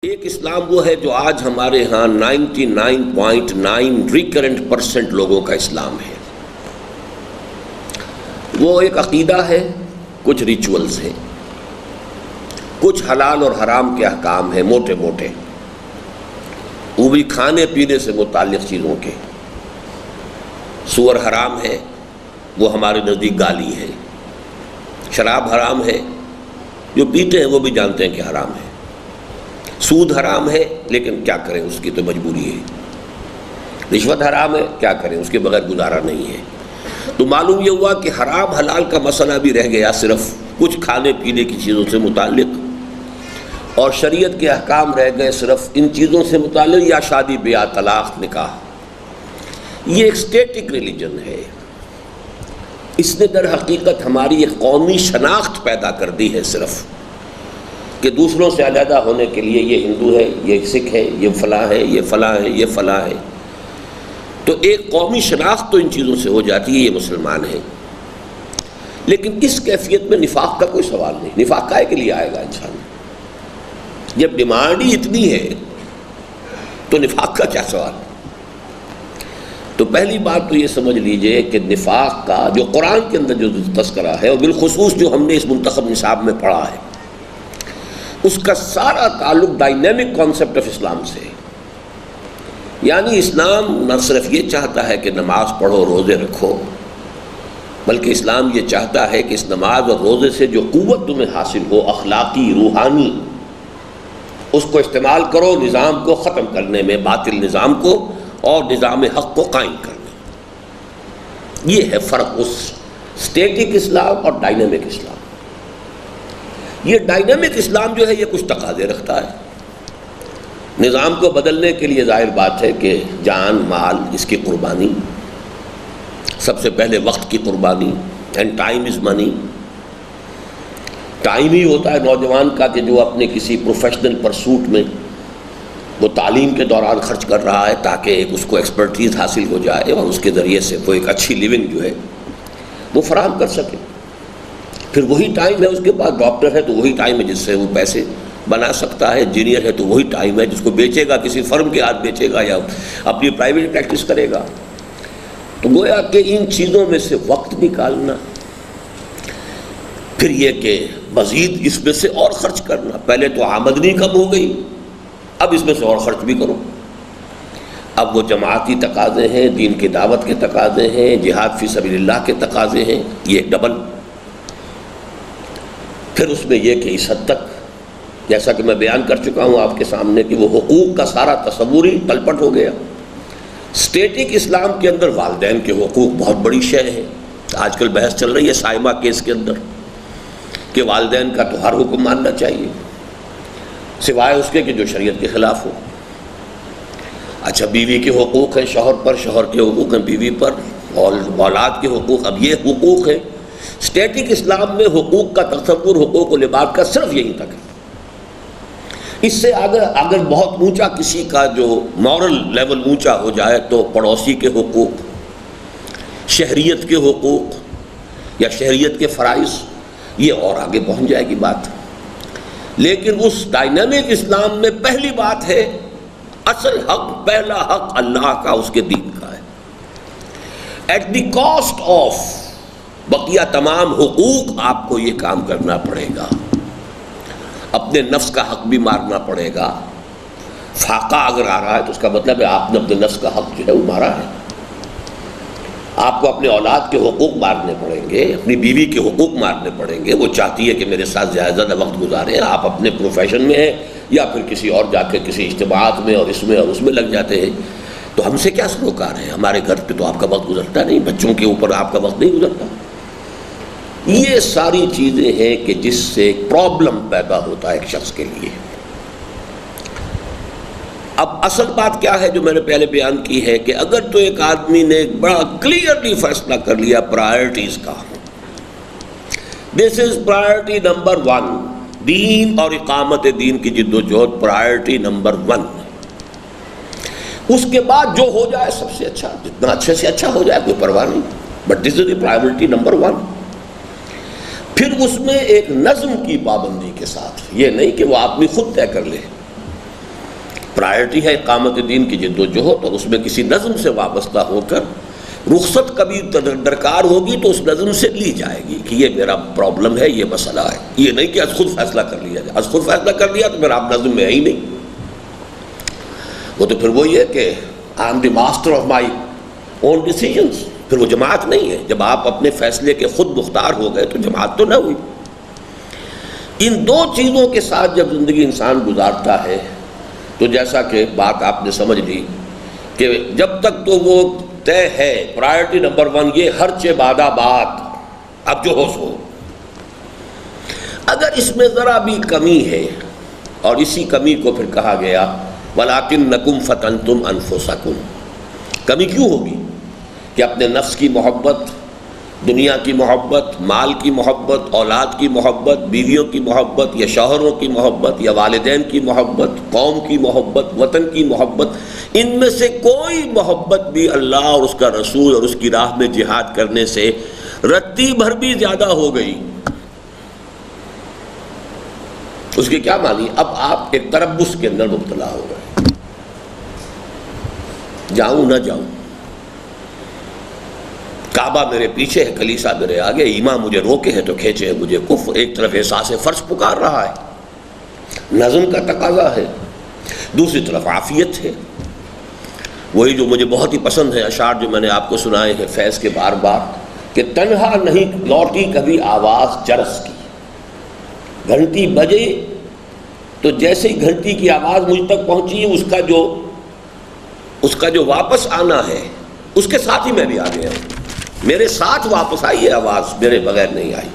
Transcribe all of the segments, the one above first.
ایک اسلام وہ ہے جو آج ہمارے ہاں 99.9 ریکرنٹ % لوگوں کا اسلام ہے. وہ ایک عقیدہ ہے، کچھ ریچولز ہیں، کچھ حلال اور حرام کے احکام ہیں موٹے موٹے، وہ بھی کھانے پینے سے متعلق چیزوں کے. سور حرام ہے، وہ ہمارے نزدیک گالی ہے. شراب حرام ہے، جو پیتے ہیں وہ بھی جانتے ہیں کہ حرام ہے. سود حرام ہے، لیکن کیا کریں، اس کی تو مجبوری ہے. رشوت حرام ہے، کیا کریں، اس کے بغیر گزارا نہیں ہے. تو معلوم یہ ہوا کہ حرام حلال کا مسئلہ بھی رہ گیا صرف کچھ کھانے پینے کی چیزوں سے متعلق، اور شریعت کے احکام رہ گئے صرف ان چیزوں سے متعلق، یا شادی بیاہ، طلاق، نکاح. یہ ایک اسٹیٹک ریلیجن ہے. اس نے در حقیقت ہماری ایک قومی شناخت پیدا کر دی ہے صرف، کہ دوسروں سے علیحدہ ہونے کے لیے یہ ہندو ہے، یہ سکھ ہے، یہ فلاں ہے، یہ فلاں ہے، یہ فلاں ہے. تو ایک قومی شناخت تو ان چیزوں سے ہو جاتی ہے، یہ مسلمان ہیں. لیکن اس کیفیت میں نفاق کا کوئی سوال نہیں. نفاق کائے کے لیے آئے گا انسان؟ جب ڈیمانڈ ہی اتنی ہے تو نفاق کا کیا سوال؟ تو پہلی بات تو یہ سمجھ لیجئے کہ نفاق کا جو قرآن کے اندر جو تذکرہ ہے، اور بالخصوص جو ہم نے اس منتخب نصاب میں پڑھا ہے، اس کا سارا تعلق ڈائنامک کانسیپٹ آف اسلام سے ہے. یعنی اسلام نہ صرف یہ چاہتا ہے کہ نماز پڑھو، روزے رکھو، بلکہ اسلام یہ چاہتا ہے کہ اس نماز اور روزے سے جو قوت تمہیں حاصل ہو، اخلاقی، روحانی، اس کو استعمال کرو نظام کو ختم کرنے میں، باطل نظام کو اور نظام حق کو قائم کرنے. یہ ہے فرق اس اسٹیٹک اسلام اور ڈائنامک اسلام. یہ ڈائنامک اسلام جو ہے یہ کچھ تقاضے رکھتا ہے. نظام کو بدلنے کے لیے ظاہر بات ہے کہ جان، مال، اس کی قربانی، سب سے پہلے وقت کی قربانی. And time is money. Time ہی ہوتا ہے نوجوان کا کہ جو اپنے کسی پروفیشنل پرسوٹ میں وہ تعلیم کے دوران خرچ کر رہا ہے، تاکہ ایک اس کو ایکسپرٹیز حاصل ہو جائے اور اس کے ذریعے سے وہ ایک اچھی لیونگ جو ہے وہ فراہم کر سکے. پھر وہی ٹائم ہے اس کے پاس. ڈاکٹر ہے تو وہی ٹائم ہے جس سے وہ پیسے بنا سکتا ہے. انجینئر ہے تو وہی ٹائم ہے جس کو بیچے گا، کسی فرم کے ہاتھ بیچے گا یا اپنی پرائیویٹ پریکٹس کرے گا. تو گویا کہ ان چیزوں میں سے وقت نکالنا، پھر یہ کہ مزید اس میں سے اور خرچ کرنا. پہلے تو آمدنی کم ہو گئی، اب اس میں سے اور خرچ بھی کرو. اب وہ جماعتی تقاضے ہیں، دین کی دعوت کے تقاضے ہیں، جہاد فی سبیل اللہ کے تقاضے ہیں، یہ ڈبل. پھر اس میں یہ کہ اس حد تک جیسا کہ میں بیان کر چکا ہوں آپ کے سامنے کہ وہ حقوق کا سارا تصور ہی تلپٹ ہو گیا. اسٹیٹک اسلام کے اندر والدین کے حقوق بہت بڑی شے ہے. آج کل بحث چل رہی ہے سائمہ کیس کے اندر کہ والدین کا تو ہر حکم ماننا چاہیے سوائے اس کے کہ جو شریعت کے خلاف ہو. اچھا، بیوی کے حقوق ہیں شوہر پر، شوہر کے حقوق ہیں بیوی پر، اور اولاد کے حقوق. اب یہ حقوق ہے. اسٹیٹک اسلام میں حقوق کا تصور، حقوق و لباس کا صرف یہیں تک ہے. اس سے اگر بہت اونچا کسی کا جو مورل لیول اونچا ہو جائے تو پڑوسی کے حقوق، شہریت کے حقوق یا شہریت کے فرائض، یہ اور آگے پہنچ جائے گی بات. لیکن اس ڈائنامک اسلام میں پہلی بات ہے، اصل حق، پہلا حق اللہ کا، اس کے دین کا ہے. ایٹ دی کاسٹ آف بقیہ تمام حقوق آپ کو یہ کام کرنا پڑے گا. اپنے نفس کا حق بھی مارنا پڑے گا. فاقہ اگر آ رہا ہے تو اس کا مطلب ہے آپ نے اپنے نفس کا حق جو ہے وہ مارا ہے. آپ کو اپنے اولاد کے حقوق مارنے پڑیں گے، اپنی بیوی کے حقوق مارنے پڑیں گے. وہ چاہتی ہے کہ میرے ساتھ زیادہ وقت گزاریں، آپ اپنے پروفیشن میں ہیں یا پھر کسی اور جا کے کسی اجتماعات میں اور اس میں اور اس میں لگ جاتے ہیں. تو ہم سے کیا سروکار ہے؟ ہمارے گھر پہ تو آپ کا وقت گزرتا نہیں، بچوں کے اوپر آپ کا وقت نہیں گزرتا. یہ ساری چیزیں ہیں کہ جس سے پرابلم پیدا ہوتا ہے ایک شخص کے لیے. اب اصل بات کیا ہے جو میں نے پہلے بیان کی ہے کہ اگر تو ایک آدمی نے ایک بڑا کلیئرلی فیصلہ کر لیا پرائرٹیز کا، دس از پرائرٹی نمبر 1، دین اور اقامت دین کی جد و جہد پرائرٹی نمبر 1. اس کے بعد جو ہو جائے سب سے اچھا، جتنا اچھے سے اچھا ہو جائے کوئی پرواہ نہیں، but this is the priority number 1. پھر اس میں ایک نظم کی پابندی کے ساتھ، یہ نہیں کہ وہ آدمی خود طے کر لے پرائرٹی ہے اقامت دین کی جد و جہد، اور اس میں کسی نظم سے وابستہ ہو کر رخصت کبھی درکار ہوگی تو اس نظم سے لی جائے گی کہ یہ میرا پرابلم ہے، یہ مسئلہ ہے. یہ نہیں کہ از خود فیصلہ کر لیا جائے. از خود فیصلہ کر لیا تو پھر آپ نظم میں ہے ہی نہیں. وہ تو پھر وہی ہے کہ I am the master of my own decisions. پھر وہ جماعت نہیں ہے. جب آپ اپنے فیصلے کے خود مختار ہو گئے تو جماعت تو نہ ہوئی. ان دو چیزوں کے ساتھ جب زندگی انسان گزارتا ہے تو جیسا کہ بات آپ نے سمجھ لی کہ جب تک تو وہ طے ہے پرائرٹی نمبر 1 یہ ہر چے بادہ بات، اب جو ہو سو. اگر اس میں ذرا بھی کمی ہے، اور اسی کمی کو پھر کہا گیا وَلَٰكِنَّكُمْ فَتَنْتُمْ أَنفُسَكُمْ. کمی کیوں ہوگی؟ کہ اپنے نفس کی محبت، دنیا کی محبت، مال کی محبت، اولاد کی محبت، بیویوں کی محبت، یا شوہروں کی محبت، یا والدین کی محبت، قوم کی محبت، وطن کی محبت، ان میں سے کوئی محبت بھی اللہ اور اس کا رسول اور اس کی راہ میں جہاد کرنے سے رتی بھر بھی زیادہ ہو گئی. اس کے کیا معنی؟ اب آپ ایک تربص کے اندر مبتلا ہو گئے، جاؤں نہ جاؤں، کعبہ میرے پیچھے ہے، کلیسا میرے آگے، ایمان مجھے روکے ہے تو کھینچے ہے مجھے کفر. ایک طرف احساس فرض پکار رہا ہے، نظم کا تقاضا ہے، دوسری طرف عافیت ہے. وہی جو مجھے بہت ہی پسند ہے اشعار جو میں نے آپ کو سنائے ہیں فیض کے بار بار، کہ تنہا نہیں لوٹی کبھی آواز جرس کی. گھنٹی بجے تو جیسے ہی گھنٹی کی آواز مجھ تک پہنچی، اس کا جو واپس آنا ہے اس کے ساتھ ہی میں بھی آ گیا ہوں. میرے ساتھ واپس آئی ہے آواز، میرے بغیر نہیں آئی.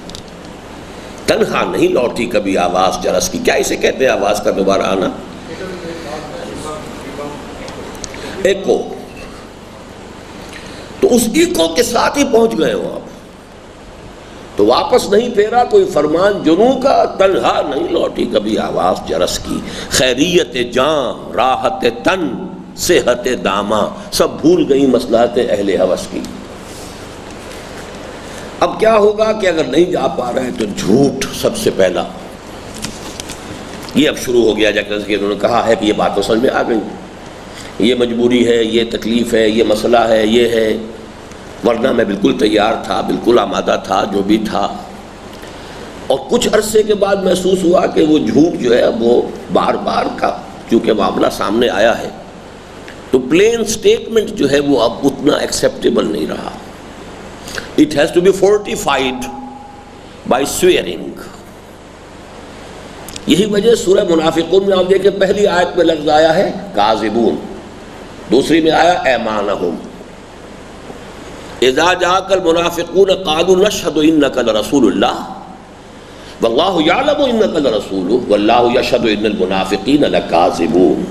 تنہا نہیں لوٹی کبھی آواز جرس کی. کیا اسے کہتے ہیں آواز کا دوبارہ آنا؟ ایکو. تو اس ایکو کے ساتھ ہی پہنچ گئے ہو آپ، تو واپس نہیں پھیرا کوئی فرمان جنوں کا. تنہا نہیں لوٹی کبھی آواز جرس کی، خیریت جان راحت تن صحت داماں، سب بھول گئی مصلحت اہل ہوس کی. اب کیا ہوگا کہ اگر نہیں جا پا رہے تو جھوٹ سب سے پہلا. یہ اب شروع ہو گیا جیسے کہ انہوں نے کہا ہے کہ یہ بات تو سمجھ میں آ گئی، یہ مجبوری ہے، یہ تکلیف ہے، یہ مسئلہ ہے، یہ ہے، ورنہ میں بالکل تیار تھا، بالکل آمادہ تھا، جو بھی تھا. اور کچھ عرصے کے بعد محسوس ہوا کہ وہ جھوٹ جو ہے وہ بار بار کا چونکہ معاملہ سامنے آیا ہے تو پلین سٹیٹمنٹ جو ہے وہ اب اتنا ایکسیپٹیبل نہیں رہا. It has to be fortified by swearing. یہی وجہ سورہ منافقون میں آپ دیکھیں پہلی آیت میں لفظ آیا ہے کاذبون، دوسری میں آیا ایمانہم. اذا جاءک المنافقون قالوا نشهد انک لرسول اللہ واللہ یعلم انک لرسولہ واللہ یشہد ان المنافقین لکاذبون.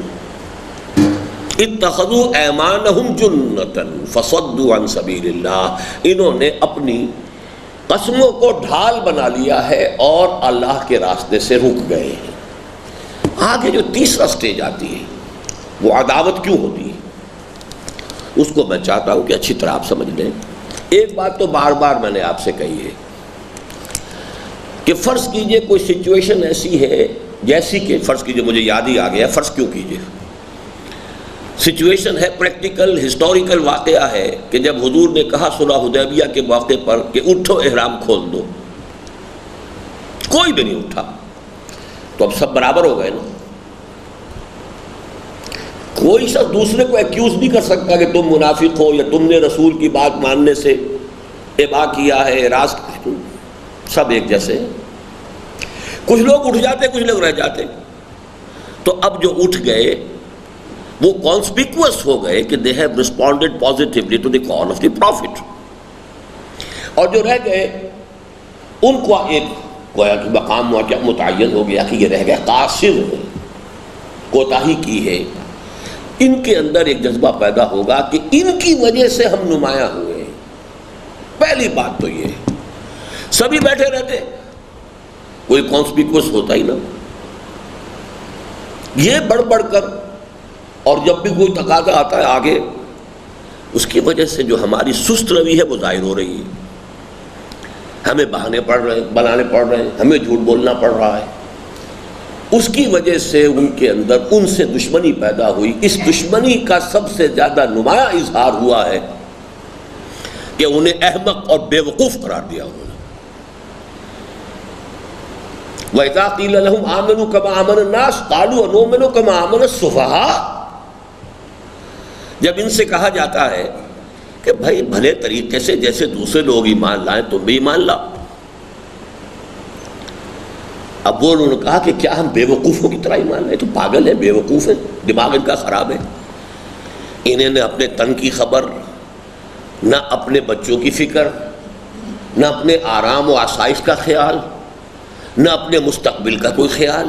اتخذوا ایمانہم جنتا فصدوا عن سبیل اللہ. انہوں نے اپنی قسموں کو ڈھال بنا لیا ہے اور اللہ کے راستے سے رک گئے ہیں. آگے جو تیسرا سٹیج آتی ہے وہ عداوت کیوں ہوتی ہے، اس کو میں چاہتا ہوں کہ اچھی طرح آپ سمجھ لیں. ایک بات تو بار بار میں نے آپ سے کہی ہے کہ فرض کیجئے کوئی سچویشن ایسی ہے جیسی کہ فرض کیجئے مجھے یاد ہی آ گیا، فرض کیوں کیجئے سچویشن ہے پریکٹیکل ہسٹوریکل واقعہ ہے کہ جب حضور نے کہا صلح حدیبیہ کے موقع پر کہ اٹھو احرام کھول دو، کوئی بھی نہیں اٹھا، تو اب سب برابر ہو گئے نا. کوئی شخص دوسرے کو ایکیوز نہیں کر سکتا کہ تم منافق ہو یا تم نے رسول کی بات ماننے سے ابا کیا ہے، اعراض کیا. سب ایک جیسے، کچھ لوگ اٹھ جاتے کچھ لوگ رہ جاتے. تو اب جو اٹھ گئے وہ کانسپیکوس ہو گئے کہ they have responded positively to the call of the prophet. اور جو رہ گئے ان کو ایک گویا کہ مقام متعین ہو گیا کہ یہ رہ گئے قاصر ہیں، کوتاہی کی ہے. ان کے اندر ایک جذبہ پیدا ہوگا کہ ان کی وجہ سے ہم نمایاں ہوئے ہیں. پہلی بات تو یہ ہے. سبھی بیٹھے رہتے کوئی کانسپیکوس ہوتا ہی نہ. یہ بڑھ بڑھ کر، اور جب بھی کوئی تقاضا آتا ہے آگے، اس کی وجہ سے جو ہماری سست روی ہے وہ ظاہر ہو رہی ہے. ہمیں بہانے بنانے پڑ رہے ہیں، ہمیں جھوٹ بولنا پڑ رہا ہے. اس کی وجہ سے ان کے اندر ان سے دشمنی پیدا ہوئی. اس دشمنی کا سب سے زیادہ نمایاں اظہار ہوا ہے کہ انہیں احمق اور بے وقوف قرار دیا انہوں نے. وَإِذَا قِيلَ لَهُمْ آمِنُوا كَمَا آمَنَ النَّاسُ قَالُوا أَنُؤْمِنُ كَمَا آمَنَ السُّفَهَاءُ. جب ان سے کہا جاتا ہے کہ بھائی بھلے طریقے سے جیسے دوسرے لوگ ایمان لائیں تم بھی ایمان لاؤ. اب وہ انہوں نے کہا کہ کیا ہم بے وقوفوں کی طرح ایمان لائیں؟ تو پاگل ہیں، بے وقوف ہیں، دماغ ان کا خراب ہے. انہیں نہ اپنے تن کی خبر، نہ اپنے بچوں کی فکر، نہ اپنے آرام و آسائش کا خیال، نہ اپنے مستقبل کا کوئی خیال.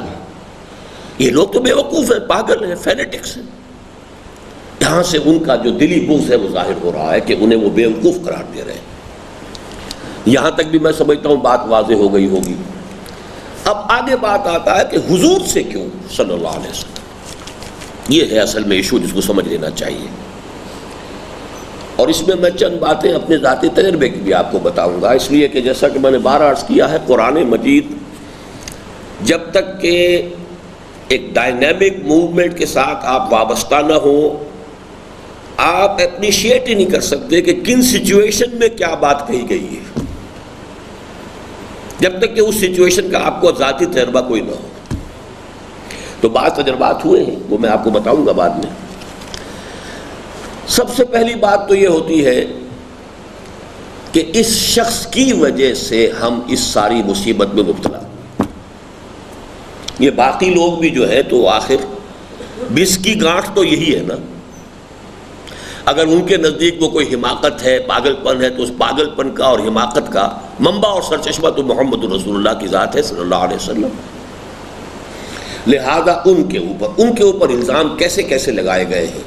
یہ لوگ تو بے وقوف ہیں، پاگل ہیں، فینیٹکس ہیں. یہاں سے ان کا جو دلی بغض ہے وہ ظاہر ہو رہا ہے کہ انہیں وہ بے وقوف قرار دے رہے ہیں. یہاں تک بھی میں سمجھتا ہوں بات واضح ہو گئی ہوگی. اب آگے بات آتا ہے کہ حضور سے کیوں صلی اللہ علیہ وسلم. یہ ہے اصل میں ایشو جس کو سمجھ لینا چاہیے. اور اس میں چند باتیں اپنے ذاتی تجربے کی بھی آپ کو بتاؤں گا، اس لیے کہ جیسا کہ میں نے بار عرض کیا ہے، قرآن مجید جب تک کہ ایک ڈائنامک موومنٹ کے ساتھ آپ وابستہ نہ ہوں، آپ اپریشیٹ ہی نہیں کر سکتے کہ کن سچویشن میں کیا بات کہی گئی ہے، جب تک کہ اس سچویشن کا آپ کو ذاتی تجربہ کوئی نہ ہو. تو بعض تجربات ہوئے ہیں، وہ میں آپ کو بتاؤں گا بعد میں. سب سے پہلی بات تو یہ ہوتی ہے کہ اس شخص کی وجہ سے ہم اس ساری مصیبت میں مبتلا. یہ باقی لوگ بھی جو ہے تو آخر بس کی گانٹھ تو یہی ہے نا. اگر ان کے نزدیک وہ کوئی حماقت ہے، پاگل پن ہے، تو اس پاگل پن کا اور حماقت کا منبع اور سرچشمہ تو محمد رسول اللہ کی ذات ہے صلی اللہ علیہ وسلم. لہذا ان کے اوپر الزام کیسے کیسے لگائے گئے ہیں.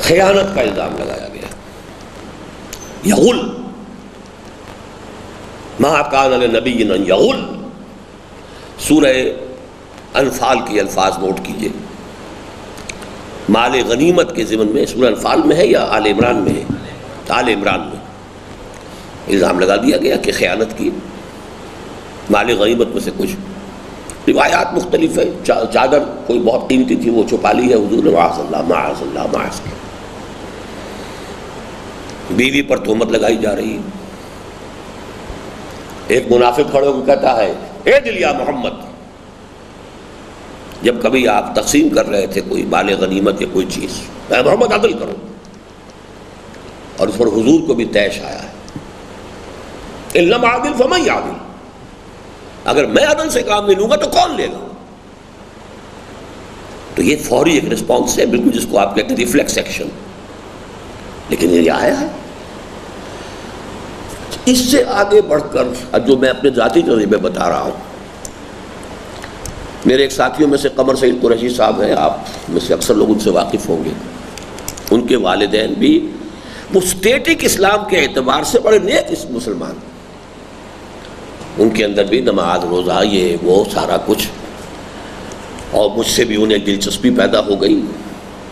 خیانت کا الزام لگایا گیا. یغل ما کان لنبی ان یغل. سورہ انفال کے الفاظ نوٹ کیجئے. مال غنیمت کے ضمن میں سورہ انفال میں ہے یا آل عمران میں ہے؟ آل عمران میں الزام لگا دیا گیا کہ خیانت کی. مال غنیمت میں سے کچھ روایات مختلف ہیں. چادر کوئی بہت قیمتی تھی وہ چھپا لی ہے حضور نے، معاذ اللہ معاذ اللہ معاذ اللہ. بیوی پر تہمت لگائی جا رہی ہے. ایک منافق کھڑے ہو کے کہتا ہے اے دل یا محمد، جب کبھی آپ تقسیم کر رہے تھے کوئی مال غنیمت یا کوئی چیز، اے محمد عدل کرو. اور اس پر حضور کو بھی طیش آیا ہے، ان لم اعدل فمن یعدل. اگر میں عدل سے کام نہیں لوں گا تو کون لے گا. تو یہ فوری ایک رسپانس ہے، بالکل جس کو آپ کہتے ہیں ریفلیکس ایکشن. لیکن یہ آیا ہے. اس سے آگے بڑھ کر جو میں اپنے ذاتی تجربے بتا رہا ہوں، میرے ایک ساتھیوں میں سے قمر سعید قریشی صاحب ہیں، آپ میں سے اکثر لوگ ان سے واقف ہوں گے. ان کے والدین بھی وہ اسٹیٹک اسلام کے اعتبار سے بڑے نیک مسلمان. ان کے اندر بھی نماز روزہ یہ وہ سارا کچھ، اور مجھ سے بھی انہیں دلچسپی پیدا ہو گئی.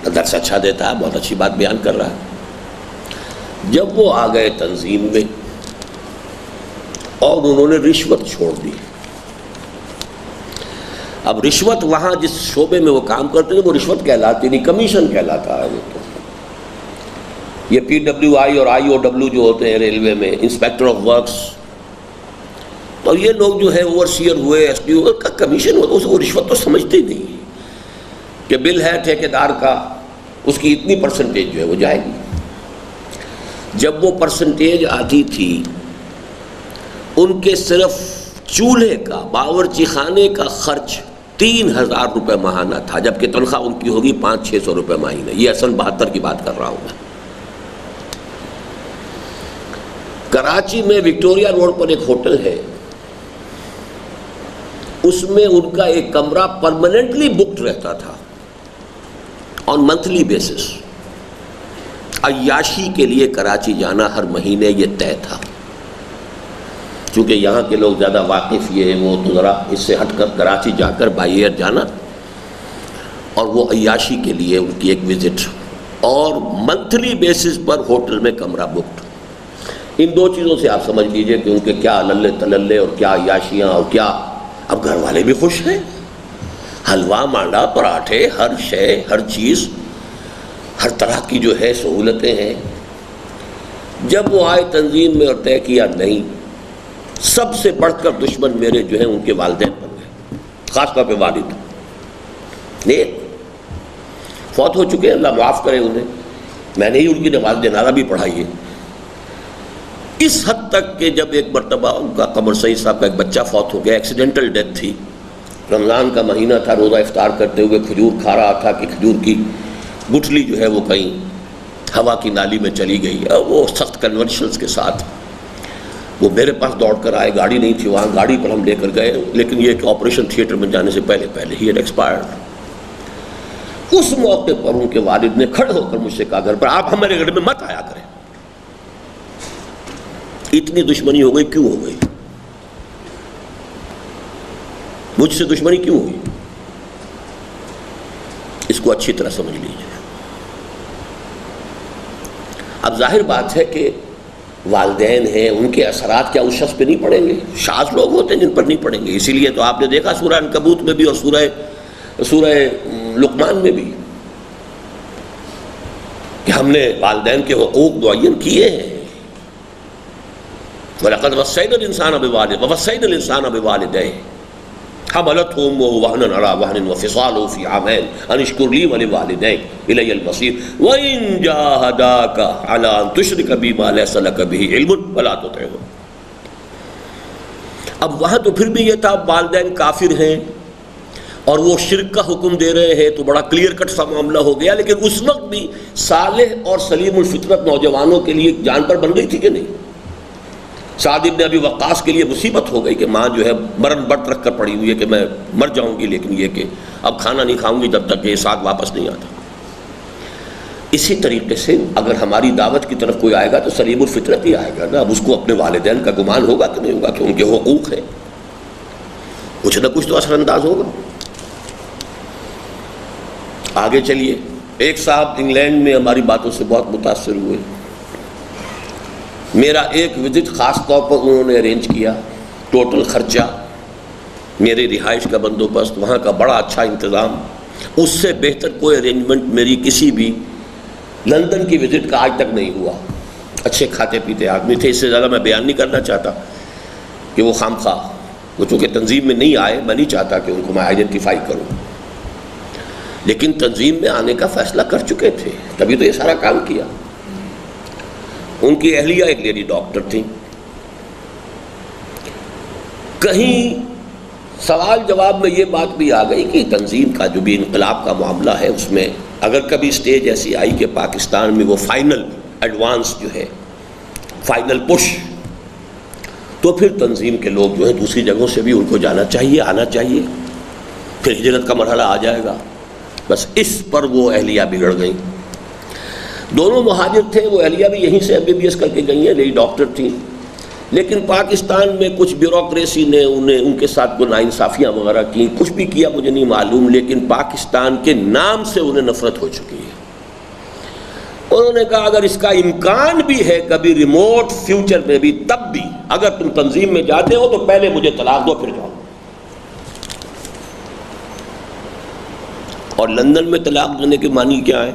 درس اچھا دیتا ہے، بہت اچھی بات بیان کر رہا ہے. جب وہ آ گئے تنظیم میں اور انہوں نے رشوت چھوڑ دی. اب رشوت وہاں جس شعبے میں وہ کام کرتے ہیں وہ رشوت کہلاتی نہیں، کمیشن کہلاتا ہے. وہ تو یہ پی ڈبلیو آئی اور آئی او ڈبلیو جو ہوتے ہیں ریلوے میں، انسپیکٹر آف ورکس، تو یہ لوگ جو ہے اوور سیئر ہوئے، ایس ڈی او کا کمیشن ہوتا ہے. وہ رشوت تو سمجھتے ہی نہیں کہ بل ہے ٹھیکیدار کا، اس کی اتنی پرسنٹیج جو ہے وہ جائے گی. جب وہ پرسنٹیج آتی تھی، ان کے صرف چولہے کا، باورچی خانے کا خرچ 3000 روپے ماہانہ تھا، جبکہ تنخواہ ان کی ہوگی 500-600 روپے مہینہ. یہ سن 72 کی بات کر رہا ہوں میں. کراچی میں وکٹوریا روڈ پر ایک ہوٹل ہے، اس میں ان کا ایک کمرہ پرماننٹلی بکڈ رہتا تھا آن منتھلی بیسس. عیاشی کے لیے کراچی جانا ہر مہینے یہ طے تھا. چونکہ یہاں کے لوگ زیادہ واقف یہ وہ تو ذرا اس سے ہٹ کر کراچی جا کر بائی ایئر جانا، اور وہ عیاشی کے لیے ان کی ایک وزٹ، اور منتھلی بیسس پر ہوٹل میں کمرہ بکڈ. ان دو چیزوں سے آپ سمجھ لیجئے کہ ان کے کیا للے تللے اور کیا عیاشیاں اور کیا اب گھر والے بھی خوش ہیں، حلوہ مانڈا پراٹھے ہر شے ہر چیز ہر طرح کی جو ہے سہولتیں ہیں۔ جب وہ آئے تنظیم میں اور طے کیا نہیں، سب سے بڑھ کر دشمن میرے جو ہیں ان کے والدین بن گئے، خاص طور پہ والد نیک فوت ہو چکے ہیں، اللہ معاف کرے انہیں، میں نے ہی ان کی نماز جنازہ بھی پڑھائی ہے۔ اس حد تک کہ جب ایک مرتبہ ان کا قمر سعید صاحب کا ایک بچہ فوت ہو گیا، ایکسیڈنٹل ڈیتھ تھی، رمضان کا مہینہ تھا، روزہ افطار کرتے ہوئے کھجور کھا رہا تھا کہ کھجور کی گٹھلی جو ہے وہ کہیں ہوا کی نالی میں چلی گئی، اور وہ سخت کنورشنز کے ساتھ وہ میرے پاس دوڑ کر آئے، گاڑی نہیں تھی وہاں، گاڑی پر ہم لے کر گئے، لیکن یہ کہ آپریشن تھیٹر میں جانے سے پہلے ہی ایکسپائرڈ۔ اس موقع پر ان کے والد نے کھڑے ہو کر مجھ سے کہا گھر پر آپ ہمارے گھر میں مت آیا کریں۔ اتنی دشمنی ہو گئی، کیوں ہو گئی؟ مجھ سے دشمنی کیوں ہوئی؟ اس کو اچھی طرح سمجھ لیجیے۔ اب ظاہر بات ہے کہ والدین ہیں، ان کے اثرات کیا اس شخص پہ نہیں پڑیں گے؟ شاذ لوگ ہوتے ہیں جن پر نہیں پڑیں گے، اسی لیے تو آپ نے دیکھا سورہ عنکبوت میں بھی اور سورہ لقمان میں بھی کہ ہم نے والدین کے حقوق معین کیے ہیں۔ وَلَقَدْ وَصَّيْنَا الْإِنسَانَ بِوَالِدَيْهِ وَوَصَّيْنَا الْإِنسَانَ بِوَالِدَيْهِ حَمَلَتْهُ أُمُّهُ وَهْنًا عَلَىٰ وَهْنٍ وَفِصَالُهُ فِي عَامَيْنِ أَنِ اشْكُرْ لِي وَلِوَالِدَيْكَ إِلَيَّ الْمَصِيرُ وَإِن جَاهَدَاكَ عَلَىٰ أَن تُشْرِكَ بِي مَا لَيْسَ لَكَ بِهِ عِلْمٌ فَلَا تُطِعْهُمَا۔ اب وہاں تو پھر بھی یہ تھا والدین کافر ہیں اور وہ شرک کا حکم دے رہے ہیں، تو بڑا کلیئر کٹ سا معاملہ ہو گیا، لیکن اس وقت بھی صالح اور سلیم الفطرت نوجوانوں کے لیے جان پر بن گئی تھی کہ نہیں؟ سعد ابن ابی وقاص کے لیے مصیبت ہو گئی کہ ماں جو ہے مرن برت رکھ کر پڑی ہوئی ہے کہ میں مر جاؤں گی، لیکن یہ کہ اب کھانا نہیں کھاؤں گی جب تک کہ سعد واپس نہیں آتا۔ اسی طریقے سے اگر ہماری دعوت کی طرف کوئی آئے گا تو سلیم الفطرت ہی آئے گا نا۔ اب اس کو اپنے والدین کا گمان ہوگا کہ نہیں ہوگا کہ ان کے حقوق ہیں، کچھ نہ کچھ تو اثر انداز ہوگا۔ آگے چلیے، ایک صاحب انگلینڈ میں ہماری باتوں سے بہت متاثر ہوئے، میرا ایک وزٹ خاص طور پر انہوں نے ارینج کیا، ٹوٹل خرچہ، میری رہائش کا بندوبست، وہاں کا بڑا اچھا انتظام، اس سے بہتر کوئی ارینجمنٹ میری کسی بھی لندن کی وزٹ کا آج تک نہیں ہوا۔ اچھے کھاتے پیتے آدمی تھے، اس سے زیادہ میں بیان نہیں کرنا چاہتا کہ وہ خام خواہ، وہ چونکہ تنظیم میں نہیں آئے، میں نہیں چاہتا کہ ان کو میں آئیڈینٹیفائی کروں، لیکن تنظیم میں آنے کا فیصلہ کر چکے تھے، تبھی تو یہ سارا کام کیا۔ ان کی اہلیہ ایک لیڈی ڈاکٹر تھی۔ کہیں سوال جواب میں یہ بات بھی آ گئی کہ تنظیم کا جو بھی انقلاب کا معاملہ ہے، اس میں اگر کبھی اسٹیج ایسی آئی کہ پاکستان میں وہ فائنل ایڈوانس جو ہے، فائنل پش، تو پھر تنظیم کے لوگ جو ہیں دوسری جگہوں سے بھی ان کو جانا چاہیے، آنا چاہیے، پھر ہجرت کا مرحلہ آ جائے گا۔ بس اس پر وہ اہلیہ بگڑ گئیں۔ دونوں مہاجر تھے، وہ اہلیہ بھی یہیں سے MBBS کر کے گئی ہیں، لیڈی ڈاکٹر تھیں، لیکن پاکستان میں کچھ بیوروکریسی نے ان کے ساتھ کو ناانصافیاں وغیرہ کی، کچھ بھی کیا مجھے نہیں معلوم، لیکن پاکستان کے نام سے انہیں نفرت ہو چکی ہے۔ انہوں نے کہا اگر اس کا امکان بھی ہے کبھی ریموٹ فیوچر میں بھی، تب بھی اگر تم تنظیم میں جاتے ہو تو پہلے مجھے طلاق دو پھر جاؤ۔ اور لندن میں طلاق دینے کے معنی کیا ہے؟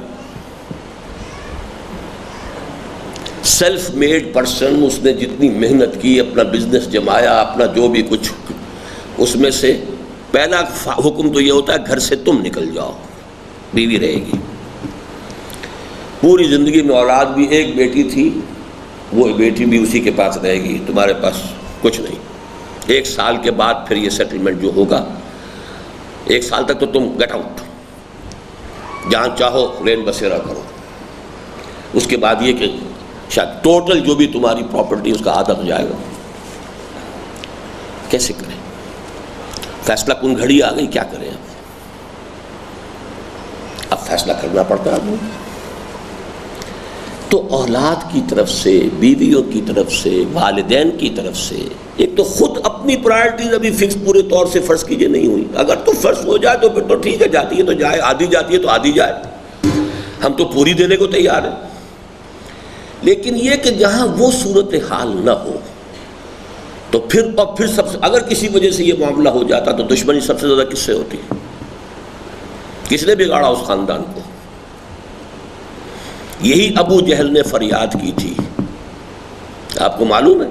سیلف میڈ پرسن، اس نے جتنی محنت کی، اپنا بزنس جمایا، اپنا جو بھی کچھ، اس میں سے پہلا حکم تو یہ ہوتا ہے گھر سے تم نکل جاؤ، بیوی رہے گی۔ پوری زندگی میں اولاد بھی ایک بیٹی تھی، وہ بیٹی بھی اسی کے پاس رہے گی، تمہارے پاس کچھ نہیں۔ 1 سال کے بعد پھر یہ سیٹلمنٹ جو ہوگا، 1 سال تک تو تم گیٹ آؤٹ، جہاں چاہو رین بسیرا کرو۔ اس کے بعد یہ کہ شاید ٹوٹل جو بھی تمہاری پراپرٹی اس کا آدھا ہو جائے گا۔ کیسے کریں؟ فیصلہ کن گھڑی آ گئی، کیا کریں؟ اب فیصلہ کرنا پڑتا ہے۔ تو اولاد کی طرف سے، بیویوں کی طرف سے، والدین کی طرف سے، ایک تو خود اپنی پرائرٹیز ابھی فکس پورے طور سے فرض کیجئے نہیں ہوئی۔ اگر تو فرض ہو جائے تو پھر تو ٹھیک ہے، جاتی ہے تو جائے، آدھی جاتی ہے تو آدھی جائے، ہم تو پوری دینے کو تیار ہیں۔ لیکن یہ کہ جہاں وہ صورتحال نہ ہو تو پھر سب سے اگر کسی وجہ سے یہ معاملہ ہو جاتا تو دشمنی سب سے زیادہ کس سے ہوتی؟ کس نے بگاڑا اس خاندان کو؟ یہی ابو جہل نے فریاد کی تھی. آپ کو معلوم ہے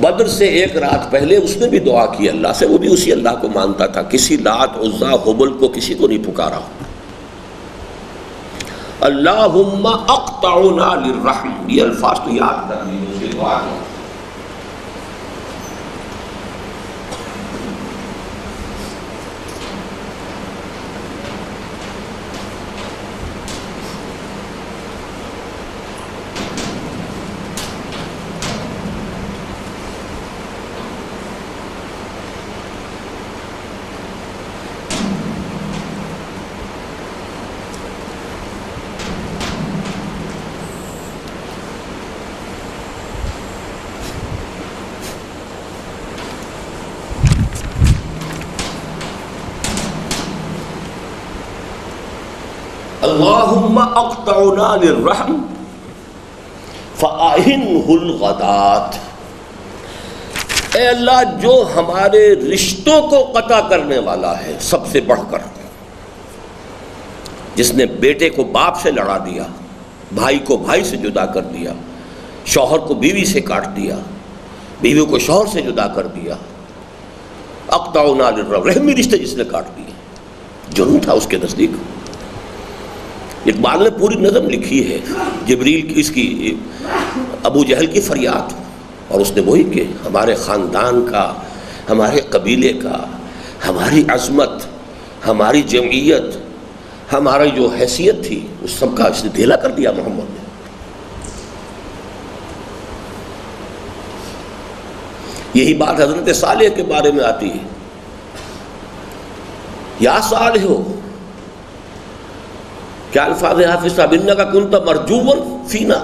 بدر سے ایک رات پہلے اس نے بھی دعا کی اللہ سے، وہ بھی اسی اللہ کو مانتا تھا، کسی لات عزا حبل کو کسی کو نہیں پکارا. اللہم اقطعنا للرحم، یہ الفاظ تو یاد کر لیجیے اس کی دعا کو. اللہم اقطعنا للرحم فآہنہ الغدات، اے اللہ جو ہمارے رشتوں کو قطع کرنے والا ہے سب سے بڑھ کر، جس نے بیٹے کو باپ سے لڑا دیا، بھائی کو بھائی سے جدا کر دیا، شوہر کو بیوی سے کاٹ دیا، بیوی کو شوہر سے جدا کر دیا. اقطعنا للرحم، رحمی رشتے جس نے کاٹ دیے، جرم تھا اس کے نزدیک. اقبال نے پوری نظم لکھی ہے جبریل کی، اس کی ابو جہل کی فریاد، اور اس نے وہی کہ ہمارے خاندان کا، ہمارے قبیلے کا، ہماری عظمت، ہماری جمعیت، ہماری جو حیثیت تھی اس سب کا اس نے ڈھیلا کر دیا محمد نے. یہی بات حضرت صالح کے بارے میں آتی ہے. یا صالح ہو، کیا الفاظ ہے حافظ صاحب؟ انکا کنت مرجوا فینا،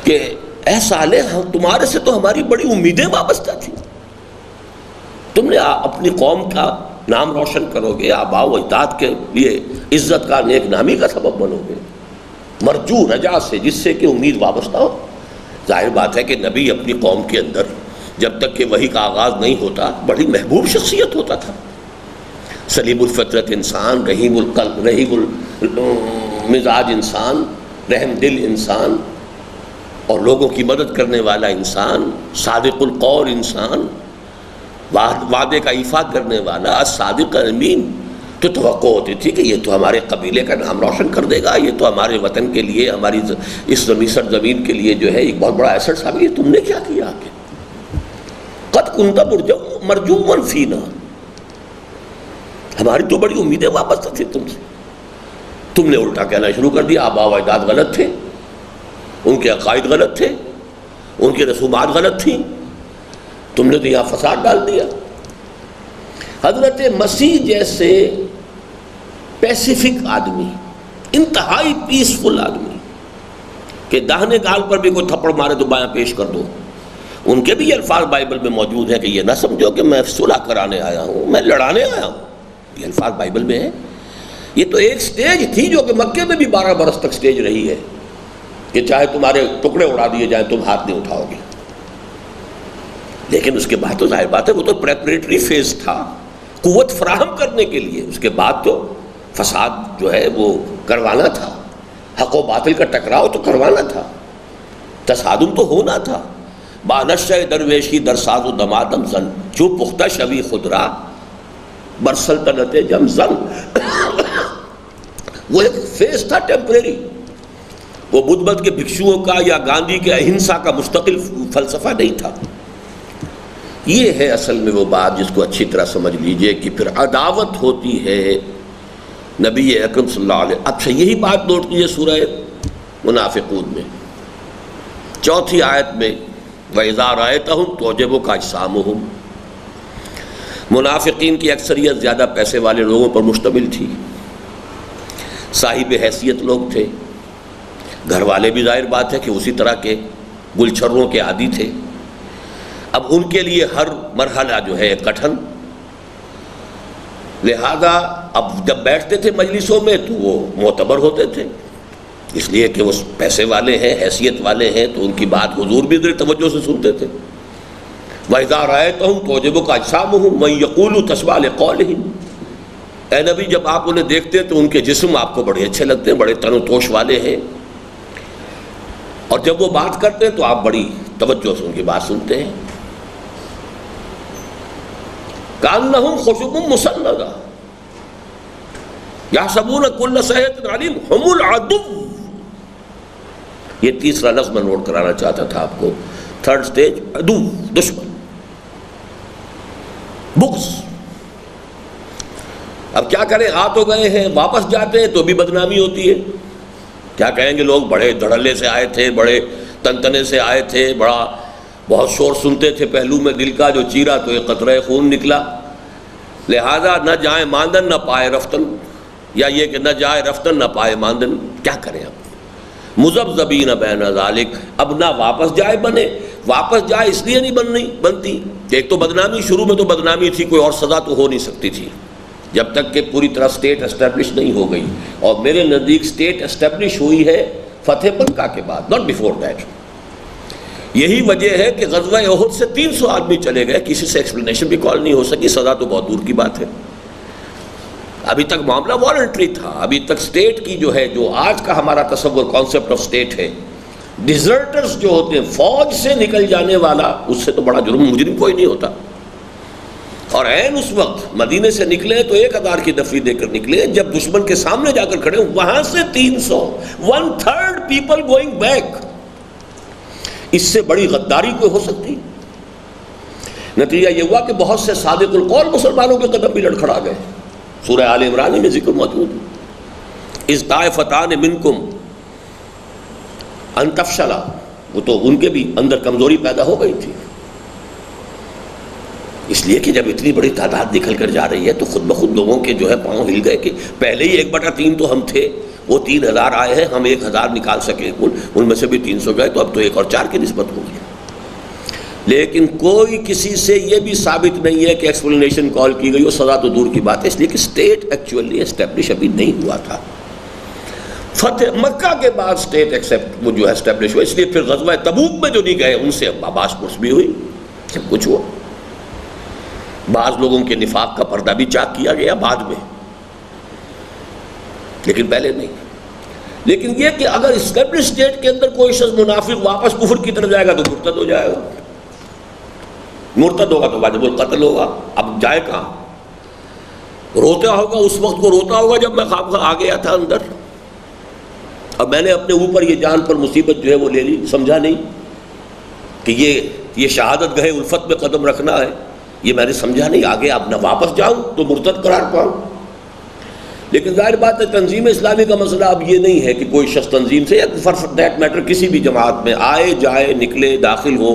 کہ اے صالح تمہارے سے تو ہماری بڑی امیدیں وابستہ تھیں، تم نے اپنی قوم کا نام روشن کرو گے، آباء و اجداد کے لیے عزت کا، نیک نامی کا سبب بنو گے. مرجو رجا سے، جس سے کہ امید وابستہ ہو. ظاہر بات ہے کہ نبی اپنی قوم کے اندر جب تک کہ وحی کا آغاز نہیں ہوتا بڑی محبوب شخصیت ہوتا تھا، سلیم الفطرت انسان، رحیم القلب، رحیم المزاج انسان، رحم دل انسان، اور لوگوں کی مدد کرنے والا انسان، صادق القول انسان، وعدے کا ایفا کرنے والا، الصادق الامین. تو توقع ہوتی تھی کہ یہ تو ہمارے قبیلے کا نام روشن کر دے گا، یہ تو ہمارے وطن کے لیے، ہماری اس سرزمین کے لیے جو ہے ایک بہت بڑا ایسٹ ثابت. یہ تم نے کیا کیا آگے؟ قد کنت مرجوا فینا، ہماری تو بڑی امیدیں وابستہ تھی تم سے، تم نے الٹا کہنا شروع کر دیا. آباء و اجداد غلط تھے، ان کے عقائد غلط تھے، ان کی رسومات غلط تھیں، تم نے تو یہاں فساد ڈال دیا. حضرت مسیح جیسے پیسیفک آدمی، انتہائی پیسفل آدمی، کہ داہنے گال پر بھی کوئی تھپڑ مارے تو بایاں پیش کر دو، ان کے بھی یہ الفاظ بائبل میں موجود ہیں کہ یہ نہ سمجھو کہ میں صلح کرانے آیا ہوں، میں لڑانے آیا ہوں. یہ الفاظ بائبل میں ہیں. یہ تو ایک سٹیج تھی جو کہ مکے میں بھی 12 برس تک سٹیج رہی ہے کہ چاہے تمہارے ٹکڑے اڑا دیے جائیں تم ہاتھ نہیں اٹھاؤ گے. لیکن اس کے بعد تو ظاہر بات ہے وہ تو پریپریٹری فیز تھا، قوت فراہم کرنے کے لیے. اس کے بعد تو فساد جو ہے وہ کروانا تھا، حق و باطل کا ٹکراؤ تو کروانا تھا، تصادم تو ہونا تھا. بانشہ درویشی در ساز و دمادم زن، جو پختہ شوی خدرا بر سلطنت جم زن. وہ ایک فیز تھا ٹیمپریری. وہ بدھ مت کے بھکشوؤں کا یا گاندھی کے اہنسا کا مستقل فلسفہ نہیں تھا. یہ ہے اصل میں وہ بات جس کو اچھی طرح سمجھ لیجئے کہ پھر عداوت ہوتی ہے نبی اکرم صلی اللہ علیہ. اچھا یہی بات نوٹ کیجئے سورہ منافقون میں 4 آیت میں وَإِذَا رَأَيْتَهُمْ تُعْجِبُكَ أَجْسَامُهُمْ. منافقین کی اکثریت زیادہ پیسے والے لوگوں پر مشتمل تھی، صاحب حیثیت لوگ تھے، گھر والے بھی ظاہر بات ہے کہ اسی طرح کے گلچھروں کے عادی تھے. اب ان کے لیے ہر مرحلہ جو ہے کٹھن، لہذا اب جب بیٹھتے تھے مجلسوں میں تو وہ معتبر ہوتے تھے، اس لیے کہ وہ پیسے والے ہیں، حیثیت والے ہیں، تو ان کی بات حضور بھی ذرا توجہ سے سنتے تھے۔ وَإِذَا رَأَيْتَهُمْ تُعْجِبُكَ أَجْسَامُهُمْ وَإِن يَقُولُوا تَسْمَعُ لِقَوْلِهِمْ، اے نبی جب آپ انہیں دیکھتے ہیں تو ان کے جسم آپ کو بڑے اچھے لگتے ہیں، بڑے تن و توش والے ہیں، اور جب وہ بات کرتے ہیں تو آپ بڑی توجہ سے ان کی بات سنتے ہیں۔ كَأَنَّهُمْ خُشُبٌ مُّسَنَّدَةٌ يَحْسَبُونَ كُلَّ صَيْحَةٍ عَلِيمٌ هُمُ الْعَدُوُّ۔ یہ تیسرا لفظ میں نوٹ کرانا چاہتا تھا آپ کو، تھرڈ سٹیج، عدو، دشمن، بغض۔ اب کیا کریں، آ تو گئے ہیں، واپس جاتے ہیں تو بھی بدنامی ہوتی ہے۔ کیا کہیں گے لوگ، بڑے دھڑلے سے آئے تھے، بڑے تنتنے سے آئے تھے، بہت شور سنتے تھے، پہلو میں دل کا جو چیرا تو ایک قطرہ خون نکلا، لہذا نہ جائیں ماندن نہ پائے رفتن، یا یہ کہ نہ جائے رفتن نہ پائے ماندن۔ کیا کریں اب، مذبذبین بین ذالک، اب نہ واپس جائے بنے، واپس جائے اس لیے نہیں بنتی کہ ایک تو بدنامی، شروع میں تو بدنامی تھی، کوئی اور سزا تو ہو نہیں سکتی تھی جب تک کہ پوری طرح سٹیٹ اسٹیبلش نہیں ہو گئی، اور میرے نزدیک سٹیٹ اسٹیبلش ہوئی ہے فتح مکہ کے بعد، ناٹ بیفور دیٹ۔ یہی وجہ ہے کہ غزوہ احد سے 300 آدمی چلے گئے، کسی سے ایکسپلینیشن بھی کال نہیں ہو سکی، سزا تو بہت دور کی بات ہے۔ ابھی تک معاملہ والنٹری تھا، ابھی تک سٹیٹ کی جو ہے، جو آج کا ہمارا تصور کانسیپٹ آف سٹیٹ ہے، ڈیزرٹرز جو ہوتے ہیں، فوج سے نکل جانے والا، اس سے تو بڑا مجرم کوئی نہیں ہوتا۔ اور عین اس وقت مدینے سے نکلے تو 1000 کی دفعی دے کر نکلے، جب دشمن کے سامنے جا کر کھڑے ہوں، وہاں سے 300، 1/3 پیپل گوئنگ بیک۔ اس سے بڑی غداری کوئی ہو سکتی؟ نتیجہ یہ ہوا کہ بہت سے صادق القول مسلمانوں کے قدم بھی لڑکھڑا گئے۔ سورہ آل عمران میں ذکر موجود ہے، اذ طائفتان منکم ان تفشلا، وہ تو ان کے بھی اندر کمزوری پیدا ہو گئی تھی، اس لیے کہ جب اتنی بڑی تعداد نکل کر جا رہی ہے تو خود بخود لوگوں کے جو ہے پاؤں ہل گئے کہ پہلے ہی 1/3 تو ہم تھے، وہ 3000 آئے ہیں، ہم 1000 نکال سکے، ان میں سے بھی 300 گئے، تو اب تو 1 اور 4 کی نسبت ہوگی۔ لیکن کوئی کسی سے یہ بھی ثابت نہیں ہے کہ ایکسپلینیشن کال کی گئی، وہ سزا تو دور کی بات ہے، اس لیے کہ سٹیٹ ایکچولی اسٹیبلش ابھی نہیں ہوا تھا۔ فتح مکہ کے بعد سٹیٹ ایکسپٹ وہ جو ہے اسٹیبلش ہوا، اس لیے پھر غزوہ تبوک میں جو نہیں گئے ان سے باس پرس بھی ہوئی، سب کچھ ہوا۔ بعض لوگوں کے نفاق کا پردہ بھی چاک کیا گیا بعد میں، لیکن پہلے نہیں۔ لیکن یہ کہ اگر اسٹیبلش سٹیٹ کے اندر کوئی شخص منافق واپس کفر کی طرف جائے گا تو مرتد ہو جائے گا، مرتد ہوگا تو واجب القتل ہوگا۔ اب جائے کہاں؟ روتا ہوگا، اس وقت کو روتا ہوگا جب میں خواب آ گیا تھا اندر، اب میں نے اپنے اوپر یہ جان پر مصیبت جو ہے وہ لے لی، سمجھا نہیں کہ یہ شہادت گاہ الفت میں قدم رکھنا ہے، یہ میں نے سمجھا نہیں، آگے اب نہ واپس جاؤں تو مرتد قرار پاؤں۔ لیکن ظاہر بات ہے تنظیم اسلامی کا مسئلہ اب یہ نہیں ہے کہ کوئی شخص تنظیم سے یا فار دیٹ میٹر کسی بھی جماعت میں آئے جائے، نکلے داخل ہو،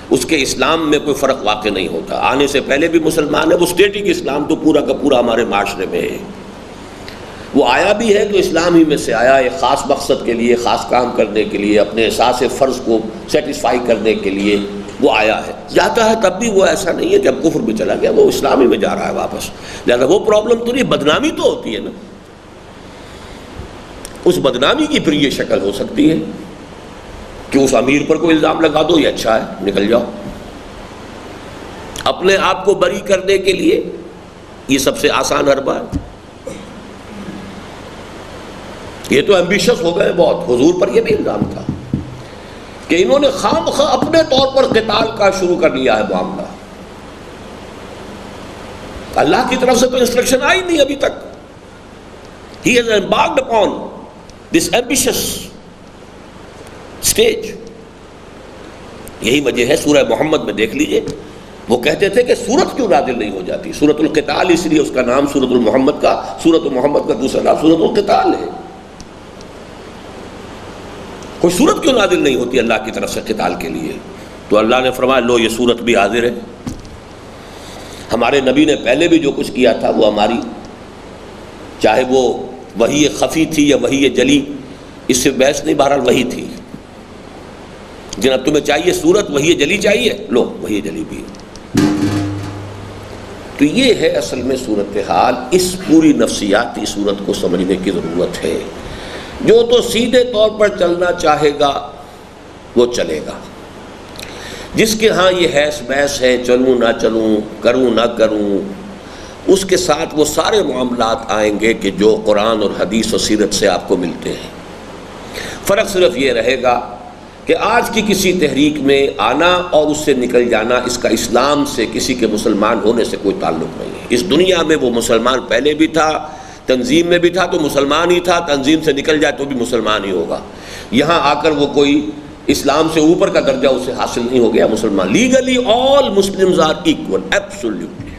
اس کے اسلام میں کوئی فرق واقع نہیں ہوتا۔ آنے سے پہلے بھی مسلمان ہے، وہ اسٹیٹک اسلام تو پورا کا پورا ہمارے معاشرے میں ہے، وہ آیا بھی ہے تو اسلام ہی میں سے آیا، ایک خاص مقصد کے لیے، خاص کام کرنے کے لیے، اپنے احساس فرض کو سیٹسفائی کرنے کے لیے وہ آیا ہے، جاتا ہے تب بھی وہ ایسا نہیں ہے کہ اب کفر میں چلا گیا، وہ اسلامی میں جا رہا ہے واپس۔ لہذا وہ پرابلم تو نہیں، بدنامی تو ہوتی ہے نا، اس بدنامی کی پھر یہ شکل ہو سکتی ہے کہ اس امیر پر کوئی الزام لگا دو، یہ اچھا ہے نکل جاؤ۔ اپنے آپ کو بری کرنے کے لیے یہ سب سے آسان حربہ ہے۔ یہ تو ایمبیشس ہو گئے بہت، حضور پر یہ بھی الزام تھا کہ انہوں نے خام خواہ اپنے طور پر قتال کا شروع کر لیا ہے معاملہ، اللہ کی طرف سے تو انسٹرکشن آئی نہیں ابھی تک۔ He has embarked upon this ambitious stage۔ یہی وجہ ہے سورہ محمد میں دیکھ لیجئے، وہ کہتے تھے کہ سورت کیوں نازل نہیں ہو جاتی، سورۃ القتال، اس لیے اس کا نام سورۃ المحمد کا، سورۃ محمد کا دوسرا نام سورۃ القتال ہے۔ کوئی سورت کیوں نازل نہیں ہوتی اللہ کی طرف سے قتال کے لیے؟ تو اللہ نے فرمایا لو یہ سورت بھی حاضر ہے۔ ہمارے نبی نے پہلے بھی جو کچھ کیا تھا وہ ہماری، چاہے وہ وحی خفی تھی یا وحی جلی، اس سے بحث نہیں، بہرحال وحی تھی۔ جناب تمہیں چاہیے سورت وحی جلی چاہیے، لو وحی جلی بھی۔ تو یہ ہے اصل میں صورتحال، اس پوری نفسیاتی صورت کو سمجھنے کی ضرورت ہے۔ جو تو سیدھے طور پر چلنا چاہے گا وہ چلے گا، جس کے ہاں یہ حیث بحث ہے چلوں نہ چلوں، کروں نہ کروں، اس کے ساتھ وہ سارے معاملات آئیں گے کہ جو قرآن اور حدیث و سیرت سے آپ کو ملتے ہیں۔ فرق صرف یہ رہے گا کہ آج کی کسی تحریک میں آنا اور اس سے نکل جانا، اس کا اسلام سے کسی کے مسلمان ہونے سے کوئی تعلق نہیں ہے۔ اس دنیا میں وہ مسلمان پہلے بھی تھا، تنظیم میں بھی تھا تو مسلمان ہی تھا، تنظیم سے نکل جائے تو بھی مسلمان ہی ہوگا۔ یہاں آ کر وہ کوئی اسلام سے اوپر کا درجہ اسے حاصل نہیں ہو گیا مسلمان۔ Legally all Muslims are equal, absolutely.